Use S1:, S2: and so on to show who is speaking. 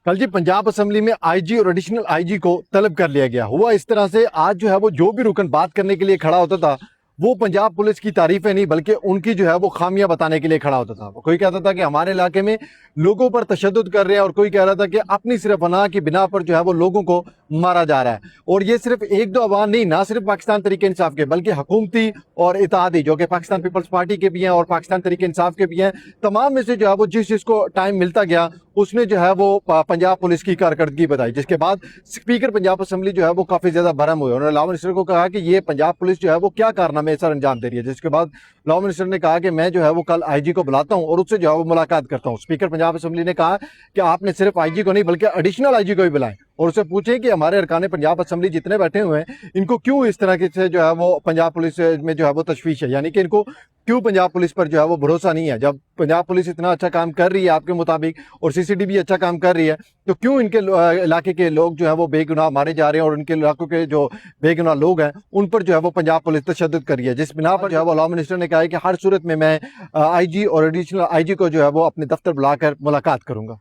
S1: कल जी पंजाब असेंबली में आईजी और एडिशनल आईजी को तलब कर लिया गया। हुआ इस तरह से, आज जो है वो जो भी रुकन बात करने के लिए खड़ा होता था वो पंजाब पुलिस की तारीफें नहीं बल्कि उनकी जो है वो खामियां बताने के लिए खड़ा होता था। कोई कहता था कि हमारे इलाके में लोगों पर तशद्दुद कर रहे हैं, और कोई कह रहा था कि अपनी सिर्फ अनाह की बिना पर जो है वो लोगों को मारा जा रहा है। और ये सिर्फ एक दो अवान नहीं, ना सिर्फ पाकिस्तान तरीके इंसाफ के बल्कि हुकूमती और इत्तेहादी जो कि पाकिस्तान पीपल्स पार्टी के भी हैं और पाकिस्तान तरीके इंसाफ के भी हैं, तमाम में से जो है वो जिस जिसको टाइम मिलता गया उसने जो है वो पंजाब पुलिस की कारकर्दगी बताई। जिसके बाद स्पीकर पंजाब असेंबली जो है वो काफी ज्यादा भरम हुए। उन्होंने लॉ मिनिस्टर को कहा कि ये पंजाब पुलिस जो है वो क्या कारनामे सर अंजाम दे रही है। जिसके बाद लॉ मिनिस्टर ने कहा कि मैं जो है वो कल आईजी को बुलाता हूं और उससे जो है वो मुलाकात करता हूं। स्पीकर पंजाब असेंबली ने कहा कि आपने सिर्फ आईजी को नहीं बल्कि एडिशनल आईजी को भी बुलाएं और उससे पूछें कि हमारे अरकान पंजाब असेंबली जितने बैठे हुए हैं इनको क्यों इस तरह से जो है वो पंजाब पुलिस में जो है वो तशवीश है, यानी कि इनको क्यों पंजाब पुलिस पर जो है वो भरोसा नहीं है। जब पंजाब पुलिस इतना अच्छा काम कर रही है आपके मुताबिक और सीसीडी भी अच्छा काम कर रही है, तो क्यों इनके इलाके के लोग जो है वो बेगुनाह मारे जा रहे हैं और उनके इलाकों के जो बेगुनाह लोग हैं उन पर जो है वो पंजाब पुलिस तशद्दुद कर रही है। जिस बिना पर जो है वो लॉ मिनिस्टर ने कहा है कि हर सूरत में मैं आईजी और एडिशनल आईजी को जो है वो अपने दफ्तर बुलाकर मुलाकात करूंगा।